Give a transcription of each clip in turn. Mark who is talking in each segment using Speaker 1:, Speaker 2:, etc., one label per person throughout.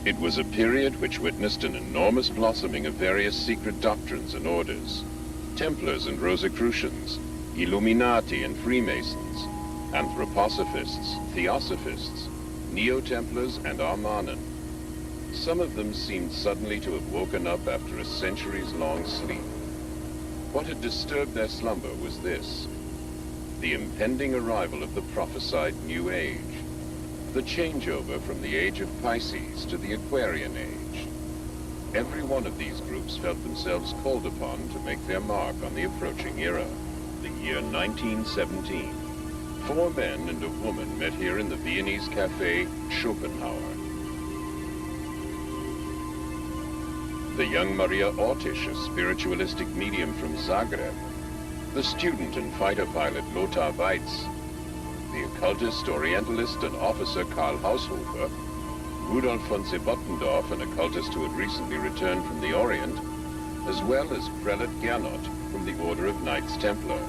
Speaker 1: It was a period which witnessed an enormous blossoming of various secret doctrines and orders. Templars and Rosicrucians, Illuminati and Freemasons, Anthroposophists, Theosophists, Neo-Templars and Armanen. Some of them seemed suddenly to have woken up after a centuries-long sleep. What had disturbed their slumber was this: the impending arrival of the prophesied New Age, the changeover from the age of Pisces to the Aquarian Age. Every one of these groups felt themselves called upon to make their mark on the approaching era, the year 1917. 4 men and a woman met here in the Viennese cafe Schopenhauer. The young Maria Orsitsch, a spiritualistic medium from Zagreb, the student and fighter pilot Lothar Weitz, the occultist, orientalist, and officer Karl Haushofer, Rudolf von Sebottendorf, an occultist who had recently returned from the Orient, as well as Prelate Gernot from the Order of Knights Templar.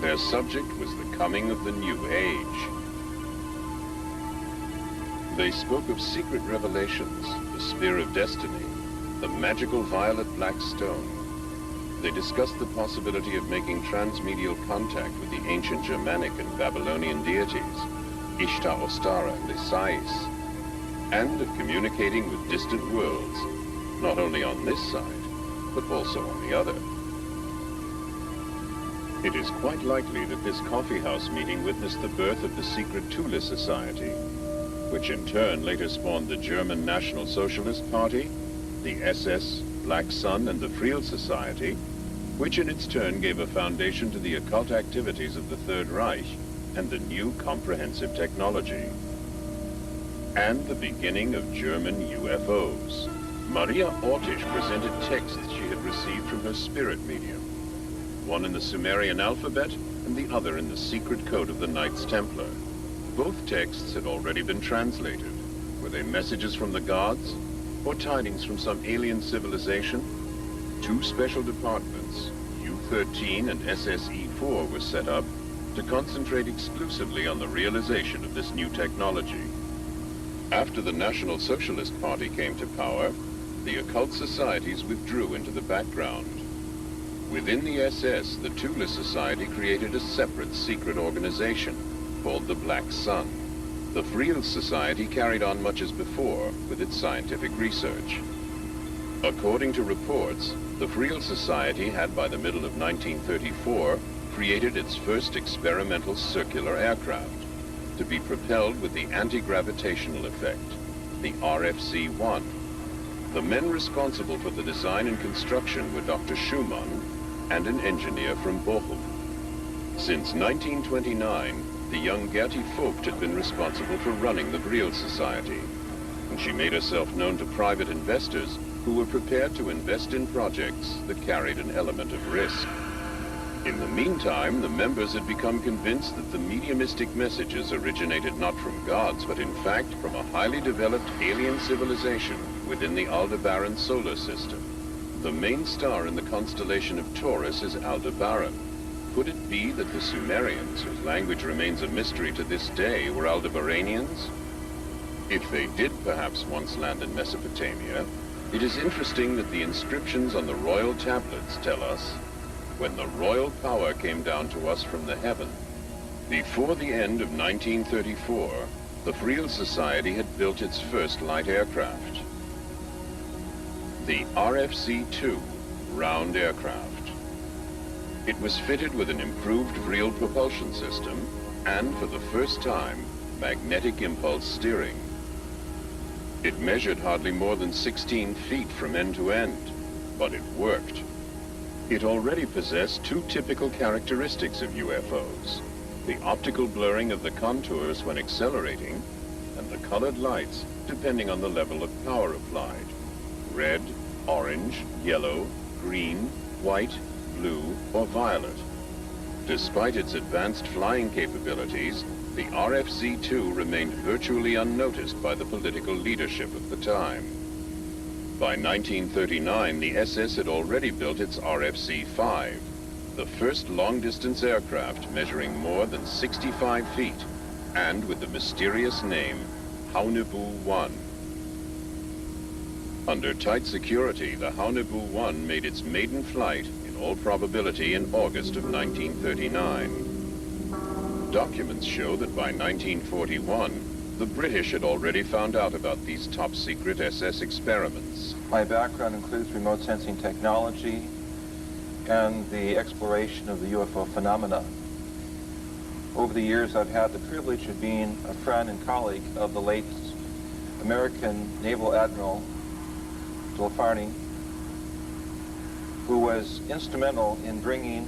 Speaker 1: Their subject was the coming of the New Age. They spoke of secret revelations, the Spear of Destiny, the magical violet black stone. They discussed the possibility of making transmedial contact with the ancient Germanic and Babylonian deities, Ishtar, Ostara, and Isais, and of communicating with distant worlds, not only on this side, but also on the other. It is quite likely that this coffeehouse meeting witnessed the birth of the secret Thule Society, which in turn later spawned the German National Socialist Party, the SS, Black Sun, and the Vril Society, which in its turn gave a foundation to the occult activities of the Third Reich and the new comprehensive technology. And the beginning of German UFOs. Maria Orsitsch presented texts she had received from her spirit medium, one in the Sumerian alphabet and the other in the secret code of the Knights Templar. Both texts had already been translated. Were they messages from the gods, or tidings from some alien civilization? 2 special departments, U-13 and SSE-4, were set up to concentrate exclusively on the realization of this new technology. After the National Socialist Party came to power, the occult societies withdrew into the background. Within the SS, the Thule Society created a separate secret organization called the Black Sun. The Vril Society carried on much as before with its scientific research. According to reports, the Vril Society had by the middle of 1934 created its first experimental circular aircraft to be propelled with the anti-gravitational effect, the RFC-1. The men responsible for the design and construction were Dr. Schumann and an engineer from Bochum. Since 1929, the young Gertie Vogt had been responsible for running the Vril Society, and she made herself known to private investors who were prepared to invest in projects that carried an element of risk. In the meantime, the members had become convinced that the mediumistic messages originated not from gods, but in fact from a highly developed alien civilization within the Aldebaran solar system. The main star in the constellation of Taurus is Aldebaran. Could it be that the Sumerians, whose language remains a mystery to this day, were Aldebaranians? If they did perhaps once land in Mesopotamia, it is interesting that the inscriptions on the royal tablets tell us, "When the royal power came down to us from the heaven." Before the end of 1934, the Vril Society had built its first light aircraft, the RFC-2 round aircraft. It was fitted with an improved Vril propulsion system and, for the first time, magnetic impulse steering. It measured hardly more than 16 feet from end to end, but it worked. It already possessed 2 typical characteristics of UFOs: the optical blurring of the contours when accelerating, and the colored lights depending on the level of power applied: red, orange, yellow, green, white, blue, or violet. Despite its advanced flying capabilities, the RFC-2 remained virtually unnoticed by the political leadership of the time. By 1939, the SS had already built its RFC-5, the first long-distance aircraft measuring more than 65 feet, and with the mysterious name Haunebu-1. Under tight security, the Haunebu-1 made its maiden flight, in all probability, in August of 1939. Documents show that by 1941, the British had already found out about these top-secret SS experiments.
Speaker 2: My background includes remote sensing technology and the exploration of the UFO phenomena. Over the years, I've had the privilege of being a friend and colleague of the late American Naval Admiral Valkyrie, who was instrumental in bringing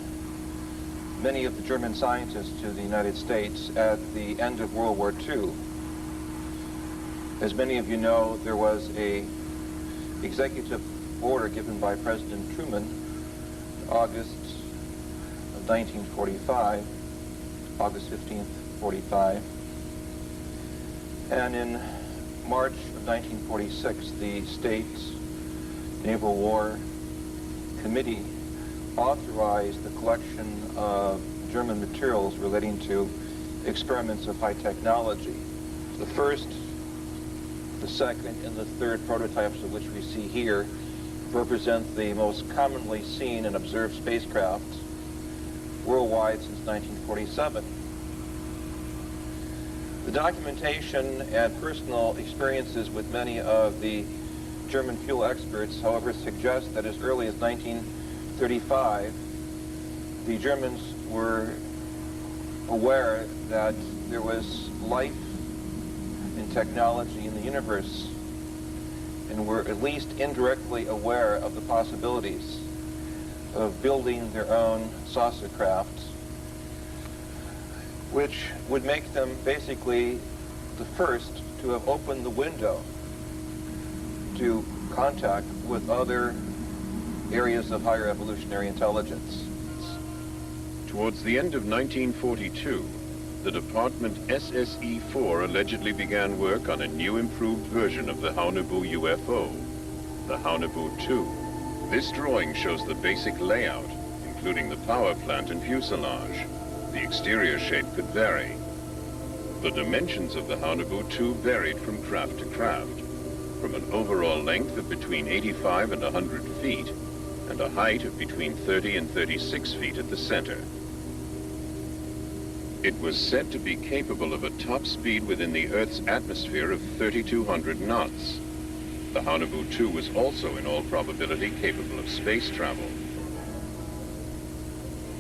Speaker 2: many of the German scientists to the United States at the end of World War II. As many of you know, there was an executive order given by President Truman in August of 1945, August 15th, 45. And in March of 1946, the States Naval War Committee authorized the collection of German materials relating to experiments of high technology. The first, the second, and the third prototypes of which we see here represent the most commonly seen and observed spacecraft worldwide since 1947. The documentation and personal experiences with many of the German fuel experts, however, suggest that as early as 1935, the Germans were aware that there was life and technology in the universe, and were at least indirectly aware of the possibilities of building their own saucer craft, which would make them basically the first to have opened the window to contact with other areas of higher evolutionary intelligence.
Speaker 1: Towards the end of 1942, the department SSE-4 allegedly began work on a new improved version of the Haunebu UFO, the Haunebu-2. This drawing shows the basic layout, including the power plant and fuselage. The exterior shape could vary. The dimensions of the Haunebu-2 varied from craft to craft, from an overall length of between 85 and 100 feet, and a height of between 30 and 36 feet at the center. It was said to be capable of a top speed within the Earth's atmosphere of 3,200 knots. The Haunebu-2 was also, in all probability, capable of space travel.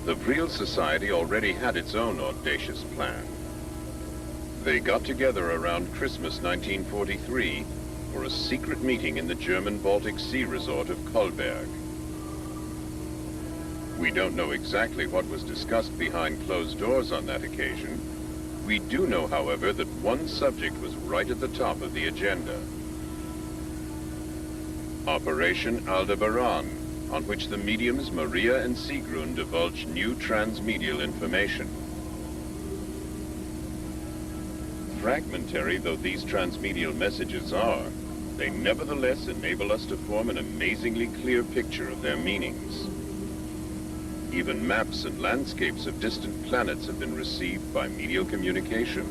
Speaker 1: The Vril Society already had its own audacious plan. They got together around Christmas 1943 for a secret meeting in the German Baltic Sea resort of Kolberg. We don't know exactly what was discussed behind closed doors on that occasion. We do know, however, that one subject was right at the top of the agenda. Operation Aldebaran, on which the mediums Maria and Sigrun divulged new transmedial information. Fragmentary though these transmedial messages are, they nevertheless enable us to form an amazingly clear picture of their meanings. Even maps and landscapes of distant planets have been received by medial communication.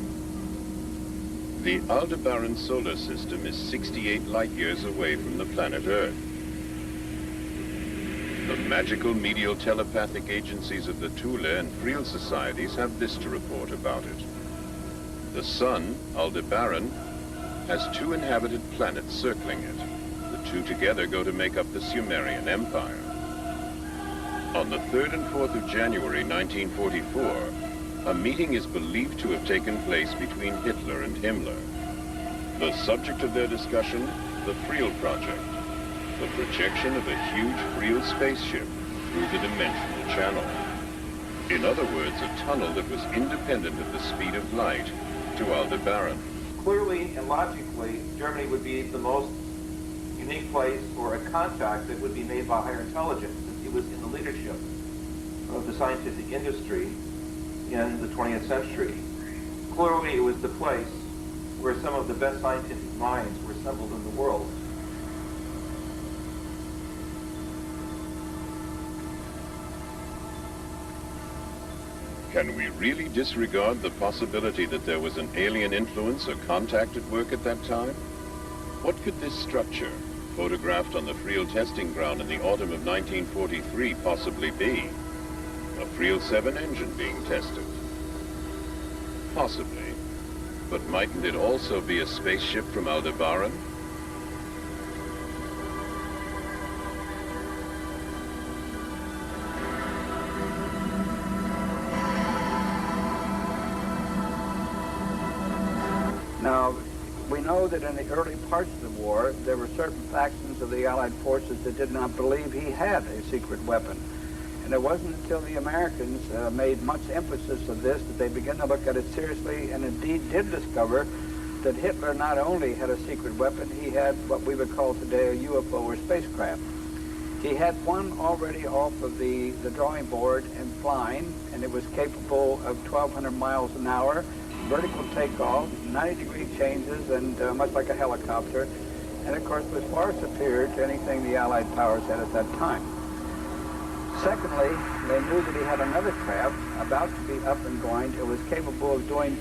Speaker 1: The Aldebaran solar system is 68 light-years away from the planet Earth. The magical medial telepathic agencies of the Thule and Vril Societies have this to report about it. The sun, Aldebaran, has 2 inhabited planets circling it. The 2 together go to make up the Sumerian Empire. On the 3rd and 4th of January 1944, a meeting is believed to have taken place between Hitler and Himmler. The subject of their discussion, the Vri-Il project, the projection of a huge Vri-Il spaceship through the dimensional channel. In other words, a tunnel that was independent of the speed of light to Aldebaran.
Speaker 2: Clearly and logically, Germany would be the most unique place for a contact that would be made by higher intelligence, since it was in the leadership of the scientific industry in the 20th century. Clearly, it was the place where some of the best scientific minds were assembled in the world.
Speaker 1: Can we really disregard the possibility that there was an alien influence or contact at work at that time? What could this structure, photographed on the Vri-Il testing ground in the autumn of 1943, possibly be? A Vril 7 engine being tested? Possibly. But mightn't it also be a spaceship from Aldebaran?
Speaker 3: Now, we know that in the early parts of the war, there were certain factions of the Allied forces that did not believe he had a secret weapon. And it wasn't until the Americans made much emphasis of this that they began to look at it seriously, and indeed did discover that Hitler not only had a secret weapon, he had what we would call today a UFO or spacecraft. He had one already off of the drawing board and flying, and it was capable of 1,200 miles an hour, vertical takeoff, 90-degree changes, and much like a helicopter, and of course was far superior to anything the Allied powers had at that time. Secondly, they knew that he had another craft about to be up and going. It was capable of doing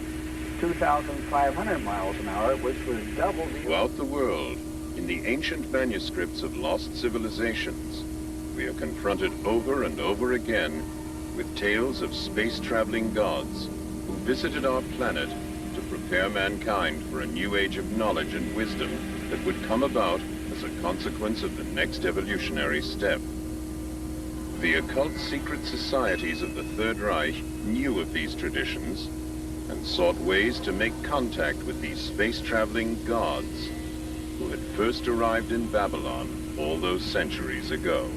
Speaker 3: 2,500 miles an hour, which was double the...
Speaker 1: Throughout the world, in the ancient manuscripts of lost civilizations, we are confronted over and over again with tales of space-traveling gods who visited our planet to prepare mankind for a new age of knowledge and wisdom that would come about as a consequence of the next evolutionary step. The occult secret societies of the Third Reich knew of these traditions and sought ways to make contact with these space-traveling gods who had first arrived in Babylon all those centuries ago.